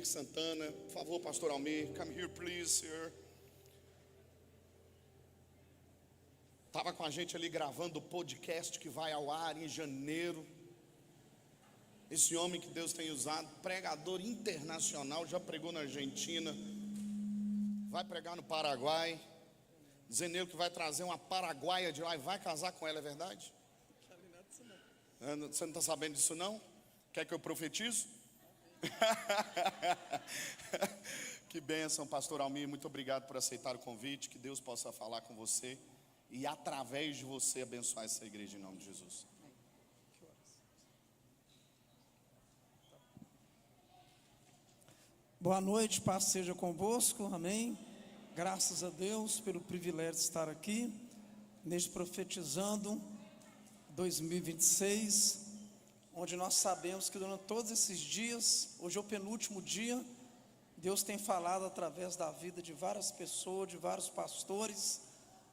Almir Santana. Por favor, pastor Almir, come here please, sir. Estava com a gente ali gravando o podcast que vai ao ar em janeiro. Esse homem que Deus tem usado, pregador internacional, já pregou na Argentina, vai pregar no Paraguai. Dizendo ele que vai trazer uma paraguaia de lá e vai casar com ela, é verdade? Você não está sabendo disso não? Quer que eu profetizo? Que bênção, pastor Almir, muito obrigado por aceitar o convite. Que Deus possa falar com você e através de você abençoar essa igreja em nome de Jesus. Boa noite, paz seja convosco, amém. Graças a Deus pelo privilégio de estar aqui, neste Profetizando 2026, onde nós sabemos que durante todos esses dias, hoje é o penúltimo dia, Deus tem falado através da vida de várias pessoas, de vários pastores,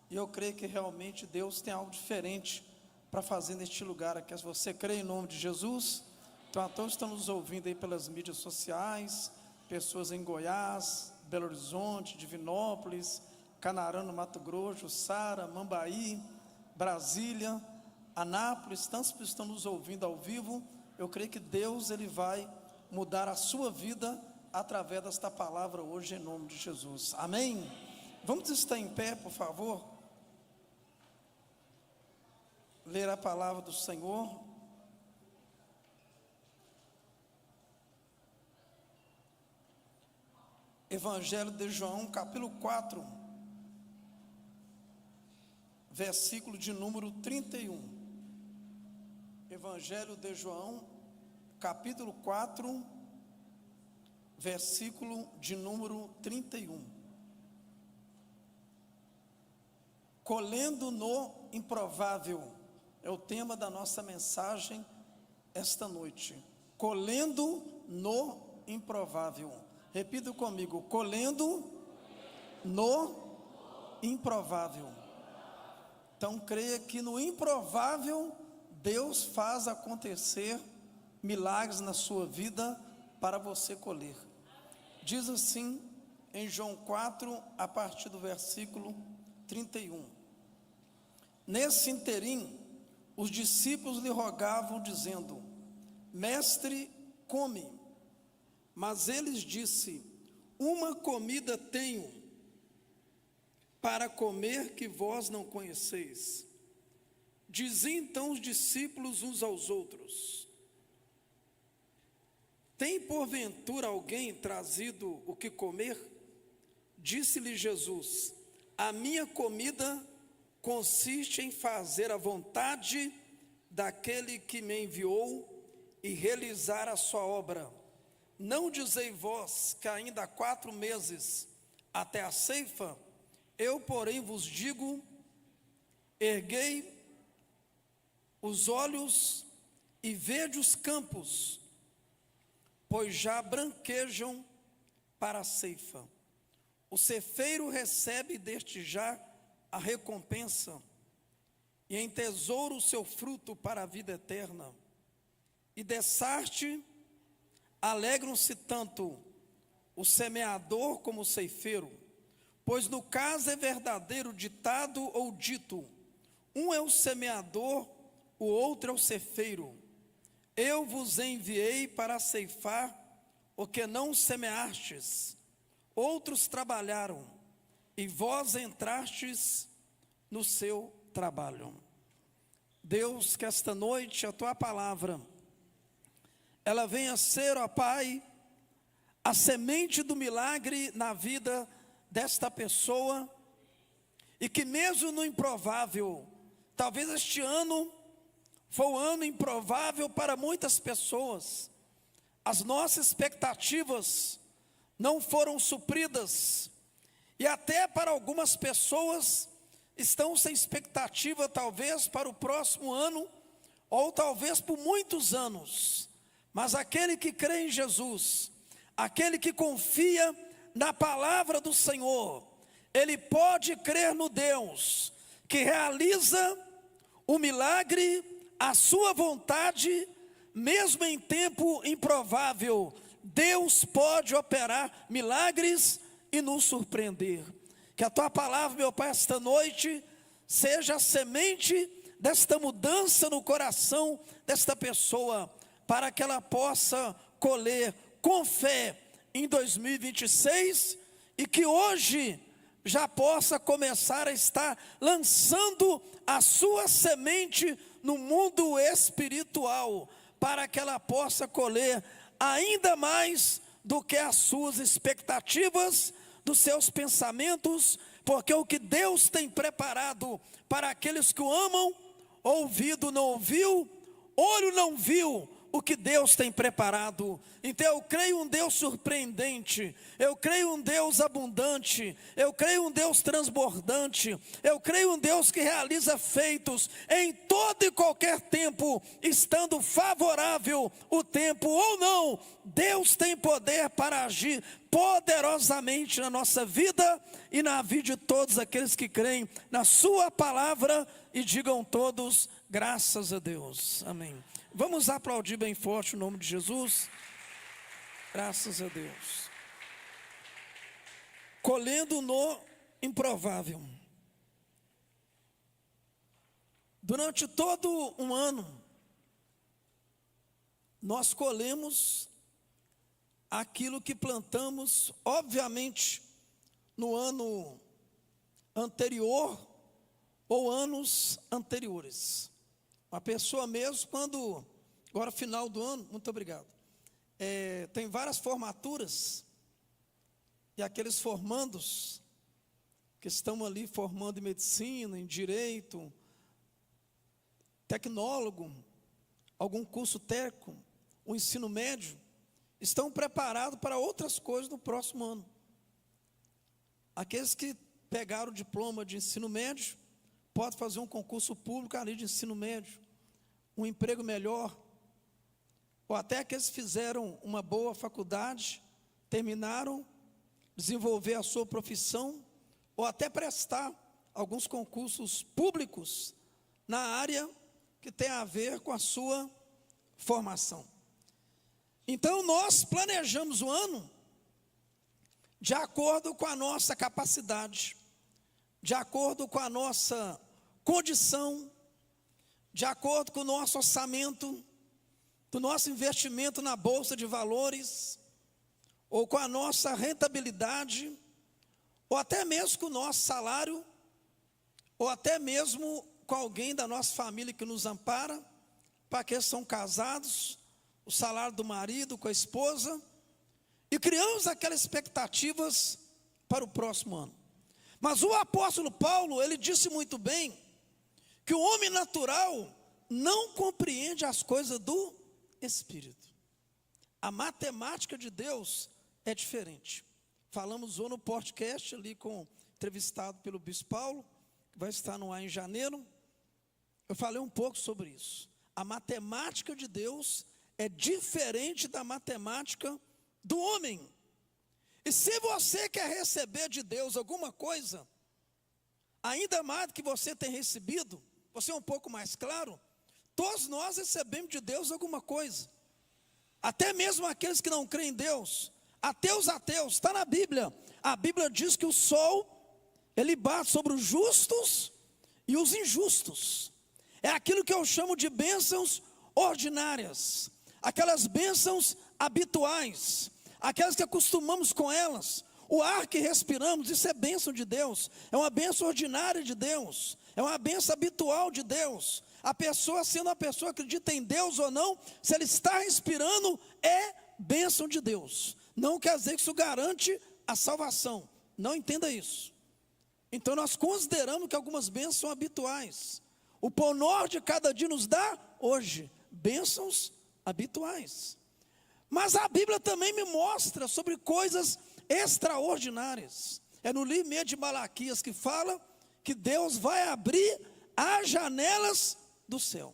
e eu creio que realmente Deus tem algo diferente para fazer neste lugar aqui. Se você crê em nome de Jesus, então a todos estão nos ouvindo aí pelas mídias sociais, pessoas em Goiás, Belo Horizonte, Divinópolis, Canarana, Mato Grosso, Sara, Mambaí, Brasília, Anápolis, tantos que estão nos ouvindo ao vivo. Eu creio que Deus ele vai mudar a sua vida através desta palavra hoje em nome de Jesus, amém? Vamos estar em pé, por favor, ler a palavra do Senhor. Evangelho de João, capítulo 4, versículo de número 31. Evangelho de João, capítulo 4, versículo de número 31. Colhendo no improvável, é o tema da nossa mensagem esta noite. Colhendo no improvável. Repita comigo, colhendo no improvável. Então creia que no improvável Deus faz acontecer milagres na sua vida para você colher. Diz assim em João 4, a partir do versículo 31. Nesse interim, os discípulos lhe rogavam dizendo: Mestre, come. Mas eles disse: uma comida tenho para comer que vós não conheceis. Diziam então os discípulos uns aos outros: tem porventura alguém trazido o que comer? Disse-lhe Jesus: a minha comida consiste em fazer a vontade daquele que me enviou e realizar a sua obra. Não dizei vós que ainda há 4 meses até a ceifa? Eu, porém, vos digo: erguei os olhos e vede os campos, pois já branquejam para a ceifa. O cefeiro recebe desde já a recompensa, e em tesouro o seu fruto para a vida eterna. E dessarte alegram-se tanto o semeador como o ceifeiro, pois no caso é verdadeiro ditado ou dito: um é o semeador, o outro é o ceifeiro. Eu vos enviei para ceifar o que não semeastes. Outros trabalharam, e vós entrastes no seu trabalho. Deus, que esta noite a tua palavra ela venha ser, ó Pai, a semente do milagre na vida desta pessoa, e que mesmo no improvável, talvez este ano foi um ano improvável para muitas pessoas, as nossas expectativas não foram supridas, e até para algumas pessoas estão sem expectativa talvez para o próximo ano, ou talvez por muitos anos. Mas aquele que crê em Jesus, aquele que confia na palavra do Senhor, ele pode crer no Deus que realiza o milagre, a sua vontade, mesmo em tempo improvável. Deus pode operar milagres e nos surpreender. Que a tua palavra, meu Pai, esta noite seja a semente desta mudança no coração desta pessoa, para que ela possa colher com fé em 2026 e que hoje já possa começar a estar lançando a sua semente no mundo espiritual, para que ela possa colher ainda mais do que as suas expectativas, dos seus pensamentos, porque o que Deus tem preparado para aqueles que o amam, ouvido não ouviu, olho não viu o que Deus tem preparado. Então eu creio um Deus surpreendente, eu creio um Deus abundante, eu creio um Deus transbordante, eu creio um Deus que realiza feitos em todo e qualquer tempo, estando favorável o tempo ou não. Deus tem poder para agir poderosamente na nossa vida e na vida de todos aqueles que creem na sua palavra, e digam todos, graças a Deus, amém. Vamos aplaudir bem forte o nome de Jesus. Graças a Deus. Colhendo no improvável. Durante todo um ano, nós colhemos aquilo que plantamos, obviamente, no ano anterior ou anos anteriores. Uma pessoa mesmo, quando, agora final do ano, muito obrigado, tem várias formaturas, e aqueles formandos, que estão ali formando em medicina, em direito, tecnólogo, algum curso técnico, o ensino médio, estão preparados para outras coisas no próximo ano. Aqueles que pegaram o diploma de ensino médio, pode fazer um concurso público ali de ensino médio, um emprego melhor, ou até aqueles que fizeram uma boa faculdade, terminaram, desenvolver a sua profissão, ou até prestar alguns concursos públicos na área que tem a ver com a sua formação. Então nós planejamos o ano de acordo com a nossa capacidade, de acordo com a nossa condição, de acordo com o nosso orçamento, do nosso investimento na bolsa de valores, ou com a nossa rentabilidade, ou até mesmo com o nosso salário, ou até mesmo com alguém da nossa família que nos ampara, para aqueles que são casados, o salário do marido com a esposa, e criamos aquelas expectativas para o próximo ano. Mas o apóstolo Paulo, ele disse muito bem, que o homem natural não compreende as coisas do Espírito. A matemática de Deus é diferente. Falamos no podcast ali entrevistado pelo Bispo Paulo, que vai estar no ar em janeiro. Eu falei um pouco sobre isso. A matemática de Deus é diferente da matemática do homem. E se você quer receber de Deus alguma coisa, ainda mais do que você tem recebido, você é um pouco mais claro, todos nós recebemos de Deus alguma coisa. Até mesmo aqueles que não creem em Deus, até os ateus, está na Bíblia. A Bíblia diz que o sol, ele bate sobre os justos e os injustos. É aquilo que eu chamo de bênçãos ordinárias, aquelas bênçãos habituais, aquelas que acostumamos com elas. O ar que respiramos, isso é bênção de Deus, é uma bênção ordinária de Deus, é uma bênção habitual de Deus. A pessoa, sendo uma pessoa que acredita em Deus ou não, se ele está respirando, é bênção de Deus. Não quer dizer que isso garante a salvação, não entenda isso. Então nós consideramos que algumas bênçãos são habituais. O pão nosso de cada dia nos dá hoje bênçãos habituais. Mas a Bíblia também me mostra sobre coisas extraordinárias. É no livro meio de Malaquias que fala que Deus vai abrir as janelas do céu.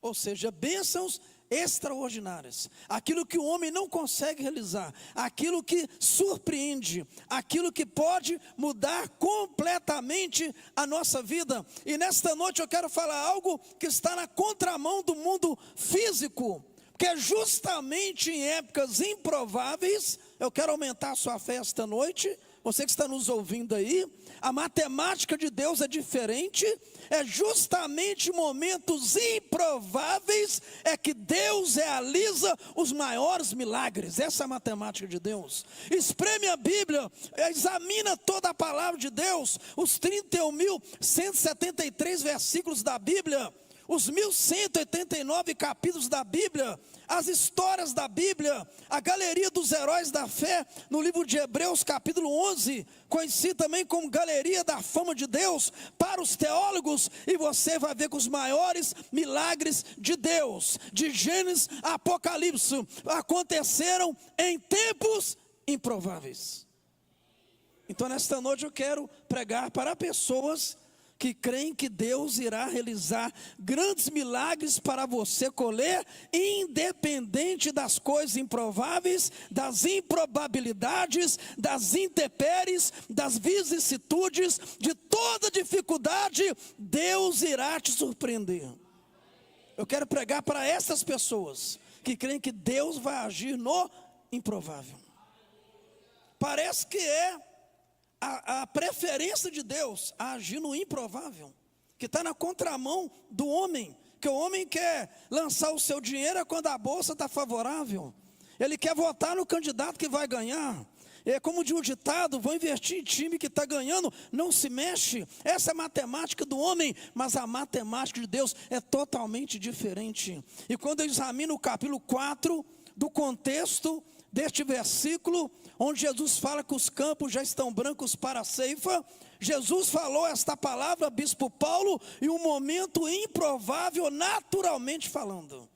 Ou seja, bênçãos extraordinárias. Aquilo que o homem não consegue realizar, aquilo que surpreende, aquilo que pode mudar completamente a nossa vida. E nesta noite eu quero falar algo que está na contramão do mundo físico, Porque justamente em épocas improváveis, eu quero aumentar a sua fé esta noite, você que está nos ouvindo aí, a matemática de Deus é diferente, é justamente em momentos improváveis é que Deus realiza os maiores milagres. Essa é a matemática de Deus. Espreme a Bíblia, examina toda a palavra de Deus, os 31.173 versículos da Bíblia, os 1.189 capítulos da Bíblia, as histórias da Bíblia, a galeria dos heróis da fé, no livro de Hebreus capítulo 11, conhecido também como galeria da fama de Deus, para os teólogos, e você vai ver que os maiores milagres de Deus, de Gênesis a Apocalipse, aconteceram em tempos improváveis. Então nesta noite eu quero pregar para pessoas que creem que Deus irá realizar grandes milagres para você colher, independente das coisas improváveis, das improbabilidades, das intempéries, das vicissitudes, de toda dificuldade, Deus irá te surpreender. Eu quero pregar para essas pessoas que creem que Deus vai agir no improvável. Parece que é a preferência de Deus a agir no improvável, que está na contramão do homem, que o homem quer lançar o seu dinheiro quando a bolsa está favorável, ele quer votar no candidato que vai ganhar, é como de um ditado, vou investir em time que está ganhando, não se mexe. Essa é a matemática do homem, mas a matemática de Deus é totalmente diferente. E quando eu examino o capítulo 4 do contexto deste versículo, onde Jesus fala que os campos já estão brancos para a ceifa, Jesus falou esta palavra, bispo Paulo, em um momento improvável, naturalmente falando.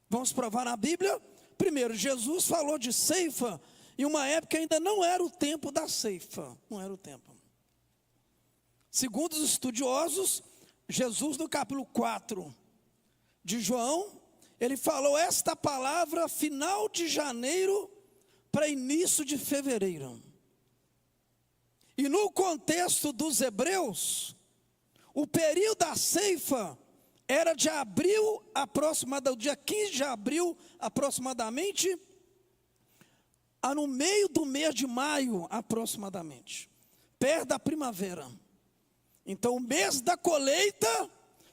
Vamos provar na Bíblia? Primeiro, Jesus falou de ceifa, em uma época ainda não era o tempo da ceifa, não era o tempo. Segundo os estudiosos, Jesus no capítulo 4 de João, ele falou esta palavra final de janeiro para início de fevereiro. E no contexto dos hebreus, o período da ceifa era de abril, aproximadamente, dia 15 de abril, aproximadamente, a no meio do mês de maio, aproximadamente, perto da primavera. Então o mês da colheita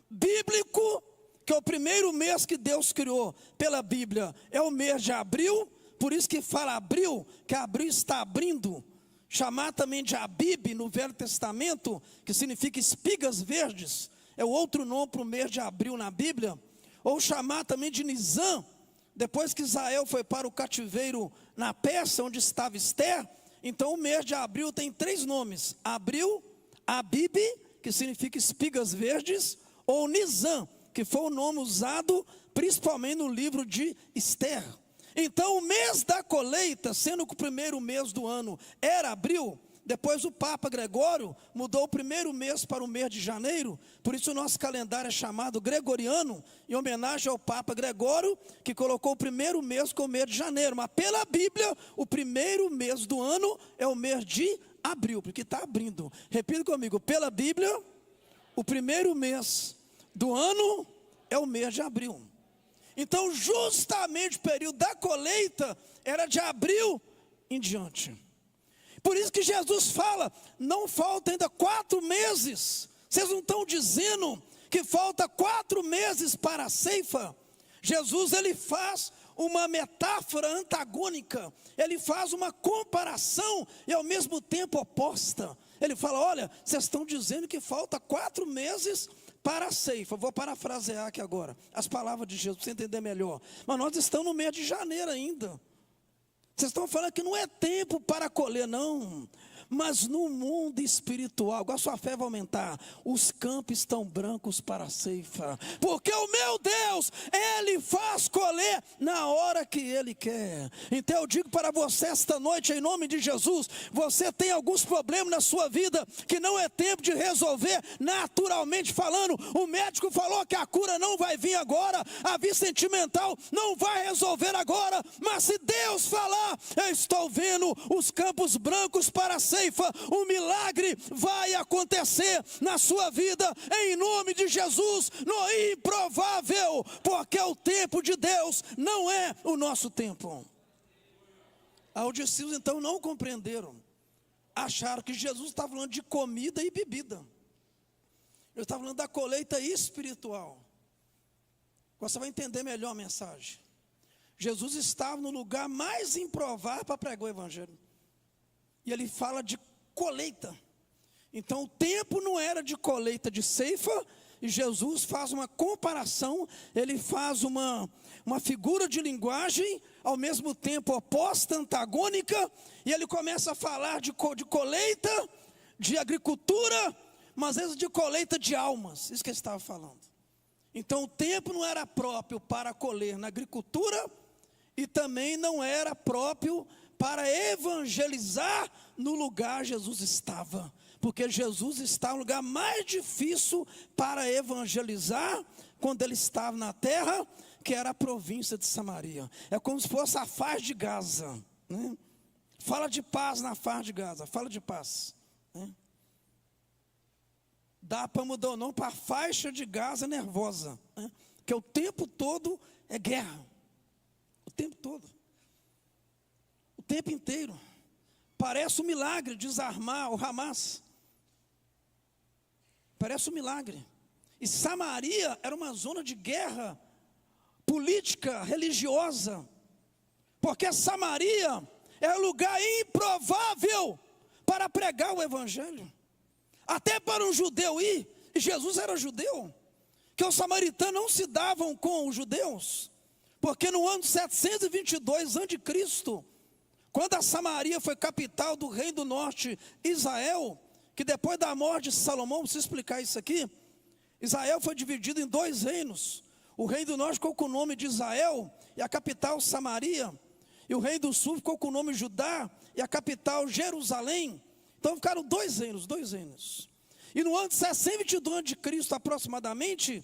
bíblico, que é o primeiro mês que Deus criou pela Bíblia, é o mês de abril. Por isso que fala abril, que abril está abrindo, chamar também de Abib no Velho Testamento, que significa espigas verdes, é o outro nome para o mês de abril na Bíblia, ou chamar também de Nisan, depois que Israel foi para o cativeiro na Pérsia, onde estava Esther, então o mês de abril tem 3 nomes, abril, Abib, que significa espigas verdes, ou Nisan, que foi o nome usado principalmente no livro de Esther. Então o mês da colheita, sendo que o primeiro mês do ano era abril, depois o Papa Gregório mudou o primeiro mês para o mês de janeiro, por isso o nosso calendário é chamado gregoriano, em homenagem ao Papa Gregório, que colocou o primeiro mês como o mês de janeiro. Mas pela Bíblia, o primeiro mês do ano é o mês de abril, porque está abrindo. Repita comigo, pela Bíblia, o primeiro mês do ano é o mês de abril. Então justamente o período da colheita era de abril em diante. Por isso que Jesus fala, não falta ainda 4 meses. Vocês não estão dizendo que falta 4 meses para a ceifa? Jesus, ele faz uma metáfora antagônica. Ele faz uma comparação e ao mesmo tempo oposta. Ele fala, olha, vocês estão dizendo que falta 4 meses para a ceifa. Vou parafrasear aqui agora as palavras de Jesus para você entender melhor. Mas nós estamos no mês de janeiro ainda. Vocês estão falando que não é tempo para colher, não. Mas no mundo espiritual, agora sua fé vai aumentar. Os campos estão brancos para a ceifa. Porque o meu Deus, Ele faz colher na hora que Ele quer. Então eu digo para você esta noite, em nome de Jesus, você tem alguns problemas na sua vida que não é tempo de resolver naturalmente falando. O médico falou que a cura não vai vir agora, a vida sentimental não vai resolver agora. Mas se Deus falar, eu estou vendo os campos brancos para a ceifa. ceifa, o milagre vai acontecer na sua vida, em nome de Jesus, no improvável, porque o tempo de Deus não é o nosso tempo. Os discípulos então não compreenderam, acharam que Jesus estava falando de comida e bebida, ele estava falando da colheita espiritual. Agora você vai entender melhor a mensagem. Jesus estava no lugar mais improvável para pregar o evangelho, e ele fala de colheita. Então o tempo não era de colheita de ceifa, e Jesus faz uma comparação, ele faz uma figura de linguagem, ao mesmo tempo oposta, antagônica, e ele começa a falar de colheita, de agricultura, mas às vezes de colheita de almas, isso que ele estava falando. Então o tempo não era próprio para colher na agricultura, e também não era próprio para evangelizar no lugar Jesus estava, porque Jesus está no lugar mais difícil para evangelizar quando ele estava na terra, que era a província de Samaria. É como se fosse a faixa de Gaza, né? Fala de paz na faixa de Gaza, fala de paz, né? Dá para mudar o nome para a faixa de Gaza nervosa, né? Que o tempo todo é guerra, o tempo todo, o tempo inteiro. Parece um milagre desarmar o Hamas, parece um milagre. E Samaria era uma zona de guerra política, religiosa, porque Samaria é um lugar improvável para pregar o evangelho, até para um judeu ir, e Jesus era judeu, que os samaritanos não se davam com os judeus, porque no ano 722 a.C., quando a Samaria foi capital do reino do norte, Israel, que depois da morte de Salomão, preciso explicar isso aqui, Israel foi dividido em 2 reinos. O reino do norte ficou com o nome de Israel, e a capital Samaria, e o reino do sul ficou com o nome Judá, e a capital Jerusalém. Então ficaram 2 reinos. E no ano 622 a.C., aproximadamente,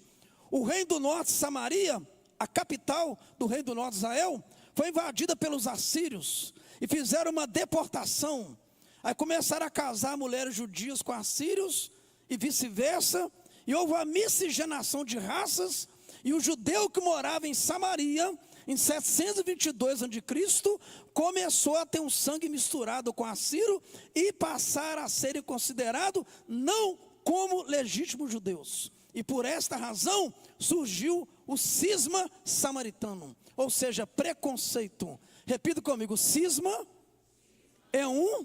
o reino do norte, Samaria, a capital do reino do norte, Israel, foi invadida pelos assírios, e fizeram uma deportação. Aí começaram a casar mulheres judias com assírios, e vice-versa, e houve uma miscigenação de raças, e o judeu que morava em Samaria, em 722 a.C., começou a ter um sangue misturado com assírio, e passar a serem considerados não como legítimos judeus. E por esta razão surgiu o cisma samaritano, ou seja, preconceito. Repita comigo, cisma é um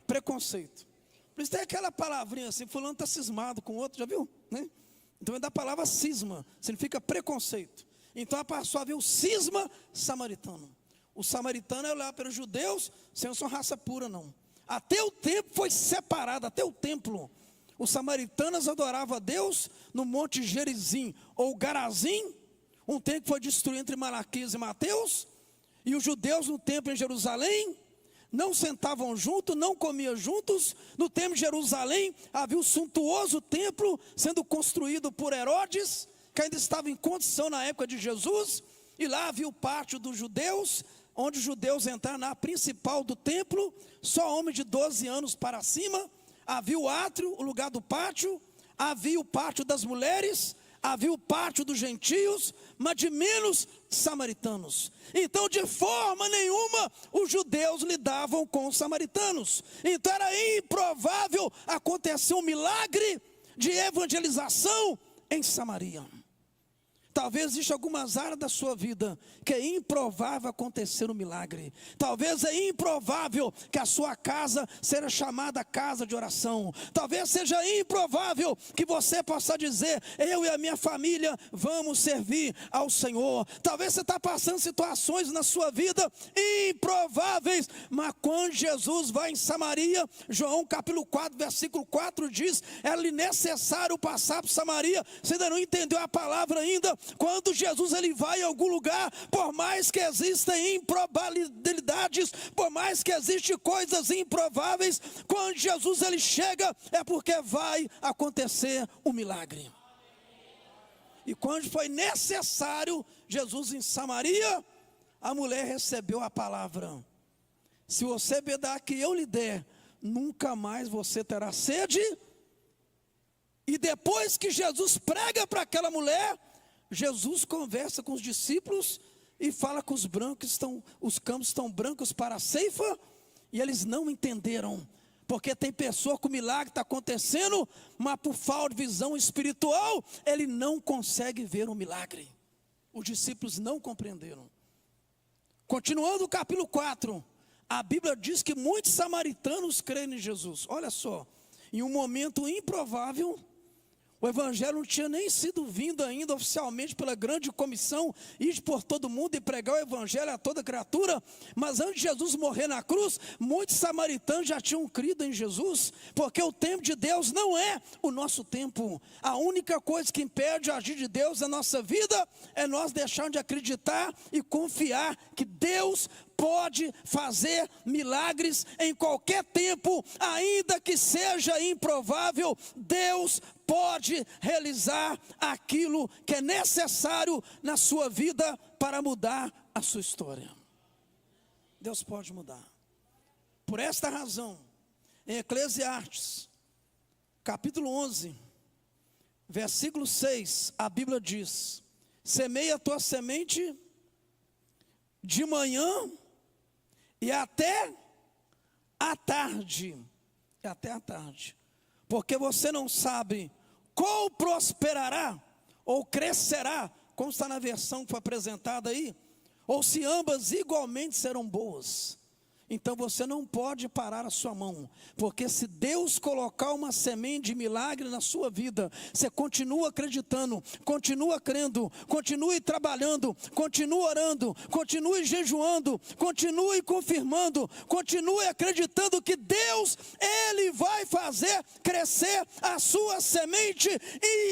preconceito. Por isso tem aquela palavrinha assim, fulano está cismado com o outro, já viu? Né? Então é da palavra cisma, significa preconceito. Então ela passou a ver o cisma samaritano. O samaritano é olhar para os judeus, sem não são raça pura não. Até o templo foi separado, até o templo. Os samaritanos adoravam a Deus no monte Gerizim ou Garazim, um templo que foi destruído entre Malaquias e Mateus, e os judeus no templo em Jerusalém não sentavam juntos, não comiam juntos. No templo de Jerusalém havia um suntuoso templo sendo construído por Herodes, que ainda estava em condição na época de Jesus, e lá havia o pátio dos judeus, onde os judeus entraram na principal do templo, só homens de 12 anos para cima. Havia o átrio, o lugar do pátio, havia o pátio das mulheres, havia o pátio dos gentios, mas de menos samaritanos. Então de forma nenhuma os judeus lidavam com os samaritanos. Então era improvável acontecer um milagre de evangelização em Samaria. Talvez exista algumas áreas da sua vida que é improvável acontecer um milagre. Talvez é improvável que a sua casa seja chamada casa de oração. Talvez seja improvável que você possa dizer, eu e a minha família vamos servir ao Senhor. Talvez você está passando situações na sua vida improváveis, mas quando Jesus vai em Samaria, João capítulo 4, versículo 4 diz, é-lhe necessário passar por Samaria. Você ainda não entendeu a palavra ainda? Quando Jesus ele vai em algum lugar, por mais que existam improbabilidades, por mais que existam coisas improváveis, quando Jesus ele chega, é porque vai acontecer um milagre. E quando foi necessário Jesus em Samaria, a mulher recebeu a palavra. Se você pedar que eu lhe der nunca mais você terá sede. E depois que Jesus prega para aquela mulher, Jesus conversa com os discípulos e fala que os campos estão brancos para a ceifa, e eles não entenderam, porque tem pessoa que o milagre está acontecendo, mas por falta de visão espiritual, ele não consegue ver o milagre. Os discípulos não compreenderam. Continuando o capítulo 4, a Bíblia diz que muitos samaritanos creem em Jesus. Olha só, em um momento improvável, o evangelho não tinha nem sido vindo ainda oficialmente pela grande comissão, ir por todo mundo e pregar o evangelho a toda criatura. Mas antes de Jesus morrer na cruz, muitos samaritanos já tinham crido em Jesus, porque o tempo de Deus não é o nosso tempo. A única coisa que impede o agir de Deus na nossa vida é nós deixarmos de acreditar e confiar que Deus pode fazer milagres em qualquer tempo, ainda que seja improvável. Deus pode realizar aquilo que é necessário na sua vida para mudar a sua história. Deus pode mudar. Por esta razão, em Eclesiastes, capítulo 11, versículo 6, a Bíblia diz: semeia a tua semente de manhã e até a tarde, porque você não sabe qual prosperará ou crescerá, como está na versão que foi apresentada aí, ou se ambas igualmente serão boas. Então você não pode parar a sua mão, porque se Deus colocar uma semente de milagre na sua vida, você continua acreditando, continua crendo, continue trabalhando, continue orando, continue jejuando, continue confirmando, continue acreditando que Deus, Ele vai fazer crescer a sua semente,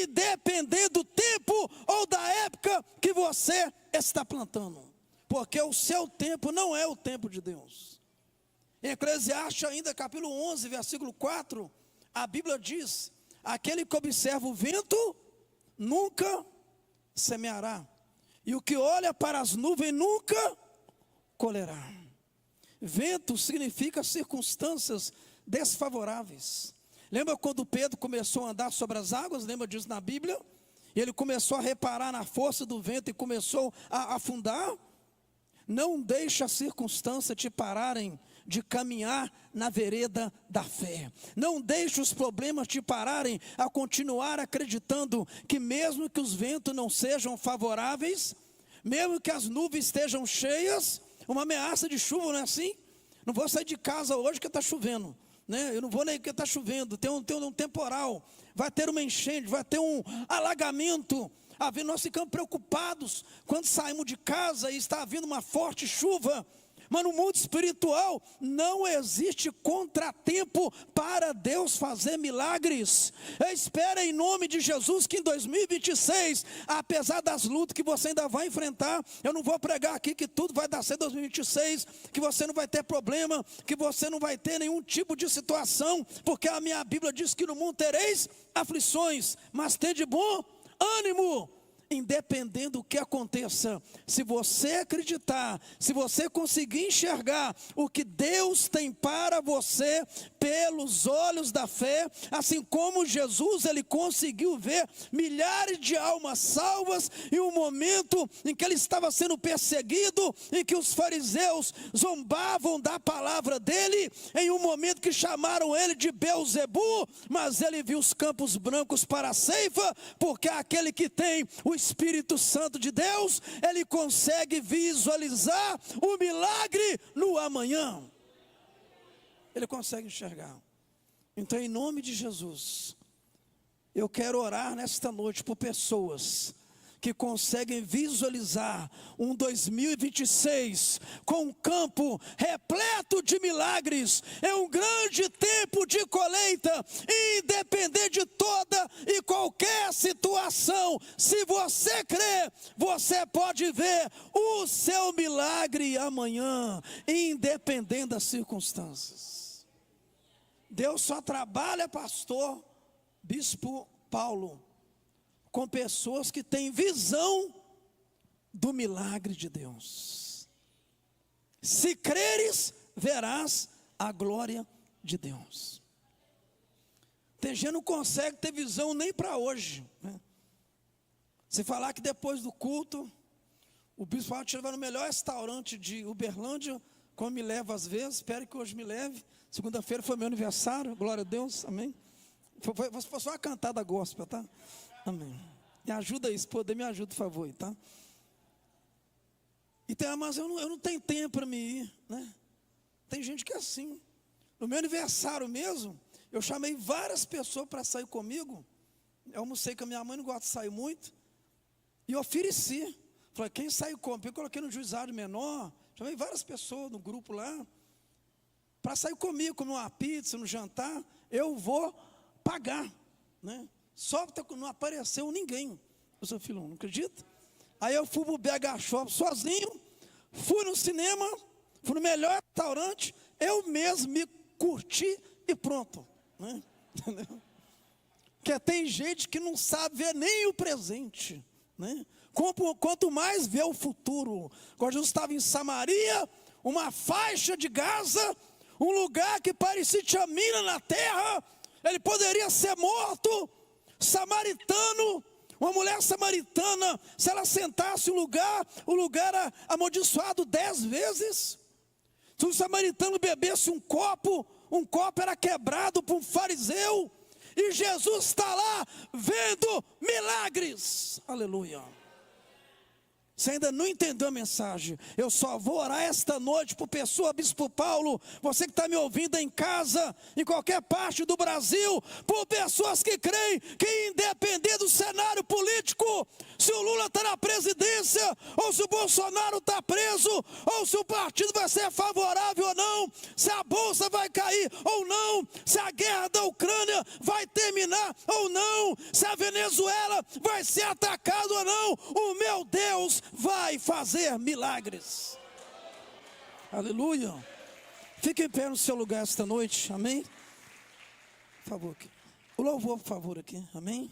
independente do tempo ou da época que você está plantando, porque o seu tempo não é o tempo de Deus. Em Eclesiastes ainda, capítulo 11, versículo 4, a Bíblia diz: aquele que observa o vento, nunca semeará, e o que olha para as nuvens, nunca colherá. Vento significa circunstâncias desfavoráveis. Lembra quando Pedro começou a andar sobre as águas? Lembra disso na Bíblia? E ele começou a reparar na força do vento e começou a afundar. Não deixe a circunstância te pararem de caminhar na vereda da fé. Não deixe os problemas te pararem a continuar acreditando que mesmo que os ventos não sejam favoráveis, mesmo que as nuvens estejam cheias, uma ameaça de chuva, não é assim? Não vou sair de casa hoje porque está chovendo, né? Eu não vou nem porque está chovendo, tem um temporal, vai ter uma enchente, vai ter um alagamento. Nós ficamos preocupados quando saímos de casa e está havendo uma forte chuva. Mas no mundo espiritual não existe contratempo para Deus fazer milagres. Espera em nome de Jesus que em 2026, apesar das lutas que você ainda vai enfrentar, eu não vou pregar aqui que tudo vai dar certo em 2026, que você não vai ter problema, que você não vai ter nenhum tipo de situação, porque a minha Bíblia diz que no mundo tereis aflições, mas tende bom ânimo. Independente do que aconteça, se você acreditar, se você conseguir enxergar o que Deus tem para você pelos olhos da fé, assim como Jesus, ele conseguiu ver milhares de almas salvas em um momento em que ele estava sendo perseguido, em que os fariseus zombavam da palavra dele, em um momento que chamaram ele de Beelzebu, mas ele viu os campos brancos para a ceifa, porque aquele que tem o Espírito Santo de Deus, ele consegue visualizar o milagre no amanhã. Ele consegue enxergar. Então, em nome de Jesus, eu quero orar nesta noite por pessoas que conseguem visualizar um 2026 com um campo repleto de milagres. É um grande tempo de colheita, independente de toda e qualquer situação. Se você crê, você pode ver o seu milagre amanhã, independente das circunstâncias. Deus só trabalha, pastor, bispo Paulo, com pessoas que têm visão do milagre de Deus. Se creres, verás a glória de Deus. Tem gente que não consegue ter visão nem para hoje, né? Se falar que depois do culto, o bispo fala que vai no melhor restaurante de Uberlândia, como me leva às vezes, espero que hoje me leve. Segunda-feira foi meu aniversário, glória a Deus, amém. Foi só uma cantada gospel, tá? Amém. Me ajuda aí, se puder, me ajuda, por favor, tá? Então, mas eu não tenho tempo para me ir, né? Tem gente que é assim. No meu aniversário mesmo, eu chamei várias pessoas para sair comigo. Eu almocei com a minha mãe, não gosta de sair muito. E ofereci. Falei, quem saiu comigo? Eu coloquei no juizado menor. Chamei várias pessoas no grupo lá. Para sair comigo, comer uma pizza, no jantar. Eu vou pagar, né? Só porque não apareceu ninguém. Eu sou filho, não acredita? Aí eu fui pro BH Shop sozinho. Fui no cinema. Fui no melhor restaurante. Eu mesmo me curti e pronto, né? Entendeu? Porque tem gente que não sabe ver nem o presente, né? Quanto mais vê o futuro. Quando Jesus estava em Samaria, uma faixa de Gaza, um lugar que parecia tinha mina na terra, ele poderia ser morto. Samaritano, uma mulher samaritana, se ela sentasse o lugar era amaldiçoado 10 vezes. Se um samaritano bebesse um copo era quebrado por um fariseu. E Jesus está lá vendo milagres. Aleluia. Você ainda não entendeu a mensagem? Eu só vou orar esta noite por pessoa, Bispo Paulo, você que está me ouvindo em casa, em qualquer parte do Brasil, por pessoas que creem que independente do cenário político, se o Lula está na presidência, ou se o Bolsonaro está preso, ou se o partido vai ser favorável ou não, se a bolsa vai cair ou não, se a guerra da Ucrânia vai terminar ou não, se a Venezuela vai ser atacada ou não, o meu Deus vai fazer milagres. Aleluia. Fique em pé no seu lugar esta noite, amém? Por favor, aqui. O louvor, por favor, aqui, amém?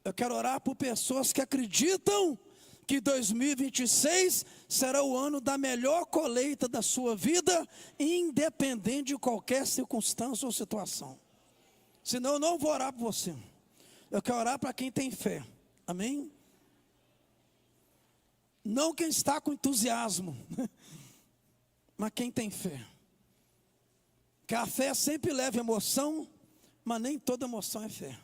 Eu quero orar por pessoas que acreditam que 2026 será o ano da melhor colheita da sua vida, independente de qualquer circunstância ou situação. Senão eu não vou orar por você. Eu quero orar para quem tem fé, amém? Não quem está com entusiasmo, mas quem tem fé. Que a fé sempre leva emoção, mas nem toda emoção é fé.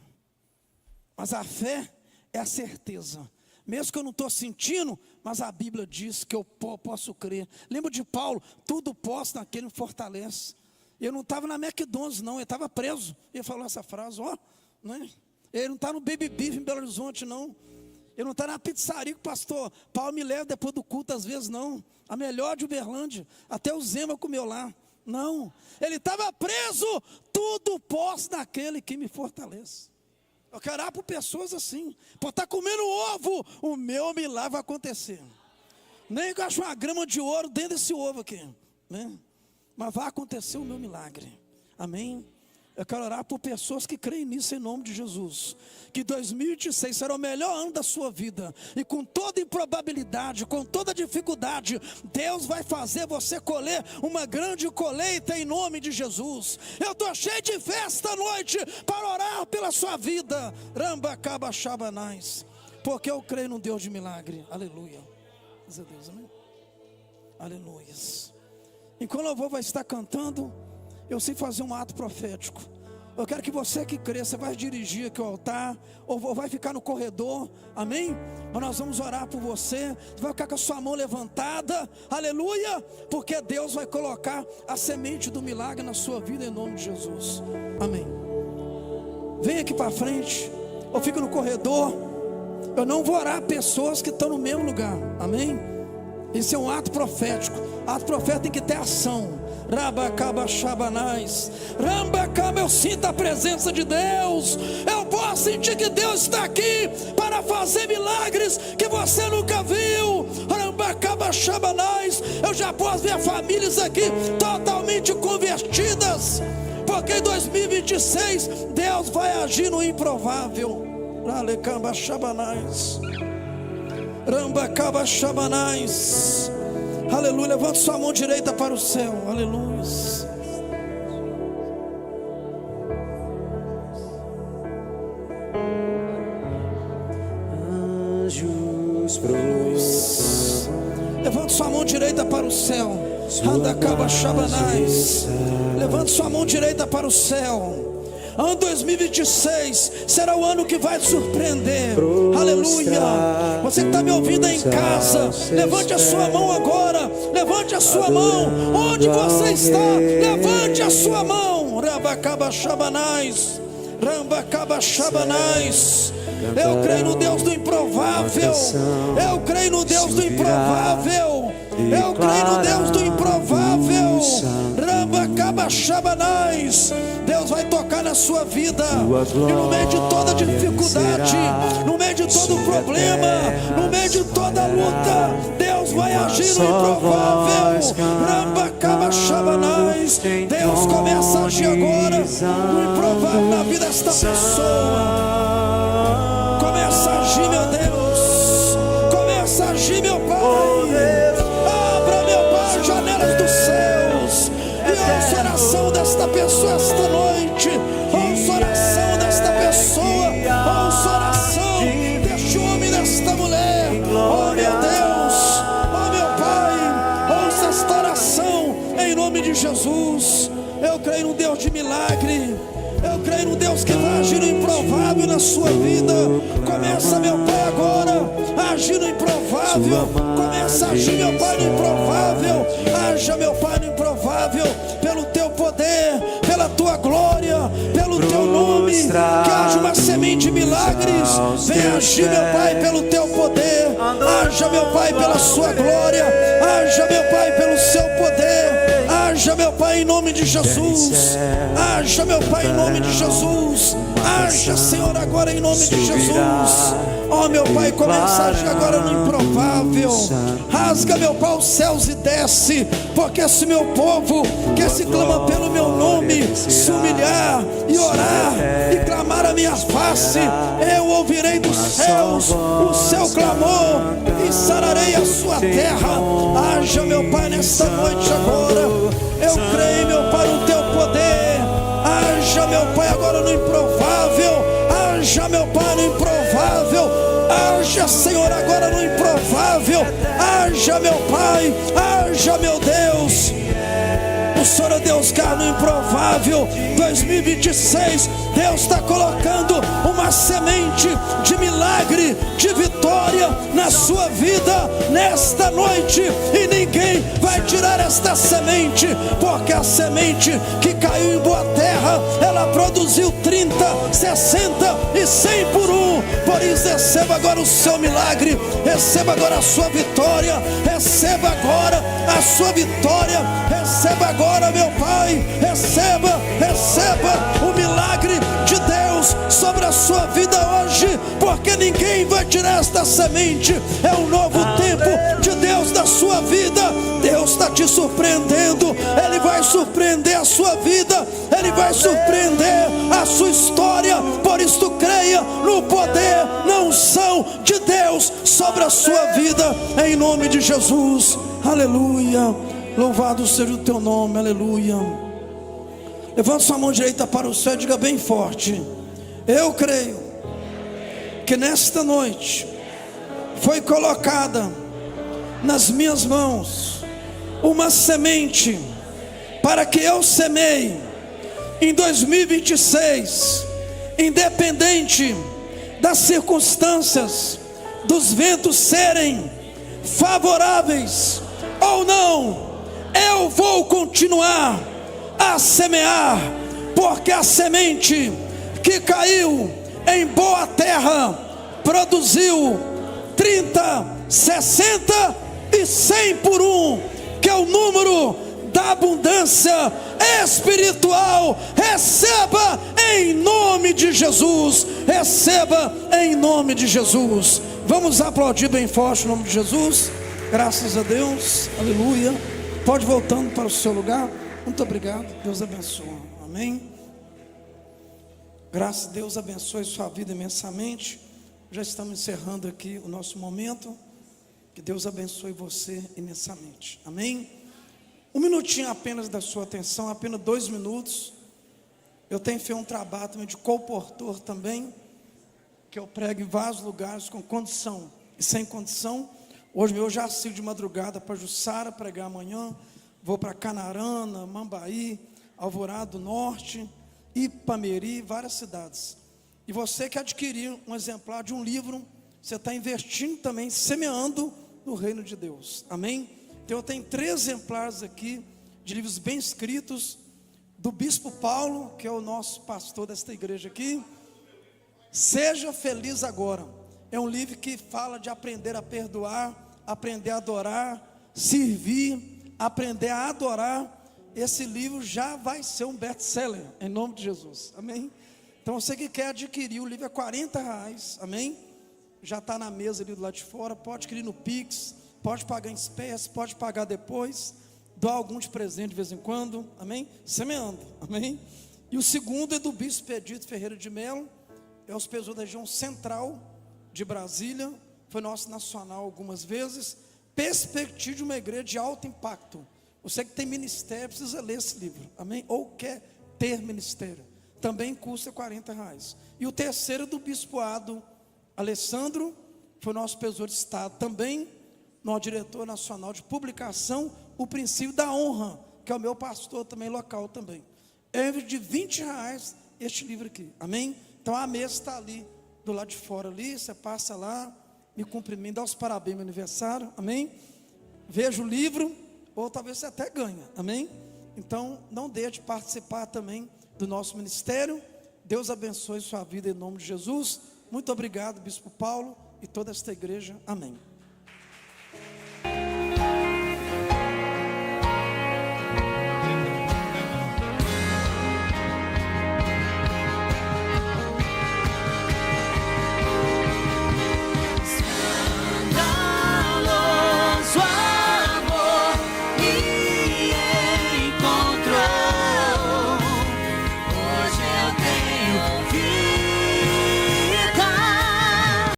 Mas a fé é a certeza. Mesmo que eu não estou sentindo, mas a Bíblia diz que eu posso crer. Lembra de Paulo? Tudo posso naquele que me fortalece. Eu não estava na McDonald's não, eu estava preso. Ele falou essa frase, ó, né? Ele não está no Baby Beef em Belo Horizonte não. Ele não está na pizzaria que o pastor Paulo me leva depois do culto, às vezes não. A melhor de Uberlândia, até o Zema comeu lá. Não, ele estava preso, tudo posso naquele que me fortalece. Eu quero orar por pessoas assim. Pode estar comendo ovo, o meu milagre vai acontecer. Nem que eu ache uma grama de ouro dentro desse ovo aqui, né? Mas vai acontecer o meu milagre, amém? Eu quero orar por pessoas que creem nisso em nome de Jesus. Que 2026 será o melhor ano da sua vida. E com toda improbabilidade, com toda dificuldade, Deus vai fazer você colher uma grande colheita em nome de Jesus. Eu estou cheio de fé esta noite para orar pela sua vida. Rambacaba Shabanais. Porque eu creio num Deus de milagre. Aleluia. Deus a Deus, amém? Aleluia. Enquanto o louvor vai estar cantando, eu sei fazer um ato profético. Eu quero que você que crê, você vai dirigir aqui ao altar, ou vai ficar no corredor, amém? Mas nós vamos orar por você. Você vai ficar com a sua mão levantada, aleluia, porque Deus vai colocar a semente do milagre na sua vida em nome de Jesus, amém? Vem aqui para frente, ou fica no corredor. Eu não vou orar pessoas que estão no mesmo lugar, amém? Isso é um ato profético. Ato profético tem que ter ação. Rabacaba Shabanais. Rambacaba, eu sinto a presença de Deus. Eu posso sentir que Deus está aqui para fazer milagres que você nunca viu. Rambacaba Shabanais. Eu já posso ver famílias aqui totalmente convertidas, porque em 2026 Deus vai agir no improvável. Ralecamba Shabanais. Rambacaba Shabanais. Aleluia, levante sua mão direita para o céu. Aleluia. Levante sua mão direita para o céu. Andacaba Shabanais. Levante sua mão direita para o céu. Ano 2026 será o ano que vai surpreender. Aleluia. Você que está me ouvindo aí em casa, levante a sua mão agora. Levante a sua mão. Onde você está, levante a sua mão. Rabacaba Shabanais. Rambacaba Shabanais. Eu creio no Deus do improvável. Eu creio no Deus do improvável. Eu creio no Deus do improvável. Rambacaba Shabanais. Deus vai tocar na sua vida. E no meio de toda dificuldade, no meio de todo problema, no meio de toda luta, Deus vai agir no improvável. Rambacaba Shabanais. Deus começa a agir agora no improvável na vida desta pessoa. Começa a agir, meu Deus. Começa a agir, meu Pai. Abra, meu Pai, janelas dos céus. E ouça a oração desta pessoa esta noite. Ouça a oração desta pessoa. Ouça a oração deste homem, desta mulher. Oh, meu Deus. Oh, meu Pai. Ouça esta oração em nome de Jesus. Eu creio no Deus de milagre. Eu creio no Deus que vai agir no improvável na sua vida. Começa, meu Pai, agora a agir no improvável. Começa a agir, meu Pai, no improvável. Haja, meu Pai, no improvável. Pelo teu poder, pela tua glória, pelo teu nome. Que haja uma semente de milagres. Venha agir, meu Pai, pelo teu poder. Haja, meu Pai, pela sua glória. Haja, meu Pai, pelo seu poder. Haja, meu Pai, em nome de Jesus. Haja, meu Pai, em nome de Jesus. Haja, Senhor, agora em nome de Jesus. Oh, meu Pai, começa a agir agora no improvável. Rasga, meu Pai, os céus e desce. Porque se meu povo, que se clama pelo meu nome, se humilhar e orar e clamar a minha face, eu ouvirei dos céus o seu clamor e sararei a sua terra. Haja, meu Pai, nesta noite agora. Eu creio, meu Pai, no teu poder. Haja, meu Pai, agora no improvável. Haja, meu Pai, no improvável. Haja, Senhor, agora no improvável. Haja, meu Pai. Haja, meu Deus. O Senhor é Deus que no improvável. 2026, Deus está colocando uma semente de milagre, de vitória na sua vida nesta noite, e ninguém vai tirar esta semente, porque a semente que caiu em boa terra, ela produziu 30, 60 e 100 por um. Por isso, receba agora o seu milagre, receba agora a sua vitória, receba agora a sua vitória, receba agora, meu Pai, receba o milagre de Deus sobre a sua vida hoje, porque ninguém vai tirar esta semente. É um novo tempo de Deus na sua vida. Deus está te surpreendendo. Ele vai surpreender a sua vida, Ele vai surpreender a sua história. Por isso tu creia no poder, na unção de Deus sobre a sua vida, em nome de Jesus. Aleluia. Louvado seja o teu nome, aleluia. Levante sua mão direita para o céu e diga bem forte: eu creio que nesta noite foi colocada nas minhas mãos uma semente para que eu semeie em 2026, independente das circunstâncias, dos ventos serem favoráveis ou não, eu vou continuar a semear, porque a semente que caiu em boa terra produziu 30, 60 e 100 por um, que é o número da abundância espiritual. Receba em nome de Jesus, receba em nome de Jesus. Vamos aplaudir bem forte o nome de Jesus. Graças a Deus, aleluia. Pode ir voltando para o seu lugar. Muito obrigado, Deus abençoe, amém. Graças a Deus, abençoe sua vida imensamente. Já estamos encerrando aqui o nosso momento. Que Deus abençoe você imensamente, amém. Um minutinho apenas da sua atenção, apenas 2 minutos. Eu tenho feito um trabalho também de colportor também, que eu prego em vários lugares com condição e sem condição. Hoje eu já sigo de madrugada para Jussara pregar amanhã. Vou para Canarana, Mambaí, Alvorada do Norte, Ipameri, várias cidades. E você que adquirir um exemplar de um livro, você está investindo também, semeando no reino de Deus. Amém? Então eu tenho 3 exemplares aqui de livros bem escritos do Bispo Paulo, que é o nosso pastor desta igreja aqui. Seja Feliz Agora. É um livro que fala de aprender a perdoar, aprender a adorar, servir, aprender a adorar. Esse livro já vai ser um best-seller, em nome de Jesus, amém? Então você que quer adquirir, o livro é R$40, amém? Já está na mesa ali do lado de fora, pode adquirir no Pix, pode pagar em espécie, pode pagar depois, doar algum de presente de vez em quando, amém? Semeando, amém? E o segundo é do Bispo Edito Ferreira de Mello, é o supervisor da região central de Brasília, foi nosso nacional algumas vezes. Perspectiva de uma igreja de alto impacto. Você que tem ministério precisa ler esse livro, amém? Ou quer ter ministério, também custa R$40. E o terceiro é do bispoado Alessandro, foi nosso supervisor de estado, também nosso diretor nacional de publicação, o princípio da honra, que é o meu pastor também local também. É de R$20 este livro aqui, amém? Então a mesa está ali do lado de fora ali, você passa lá, me cumprimenta, dá os parabéns no meu aniversário, amém? Veja o livro, ou talvez você até ganha, amém? Então não deixe de participar também do nosso ministério. Deus abençoe sua vida em nome de Jesus. Muito obrigado, Bispo Paulo e toda esta igreja, amém.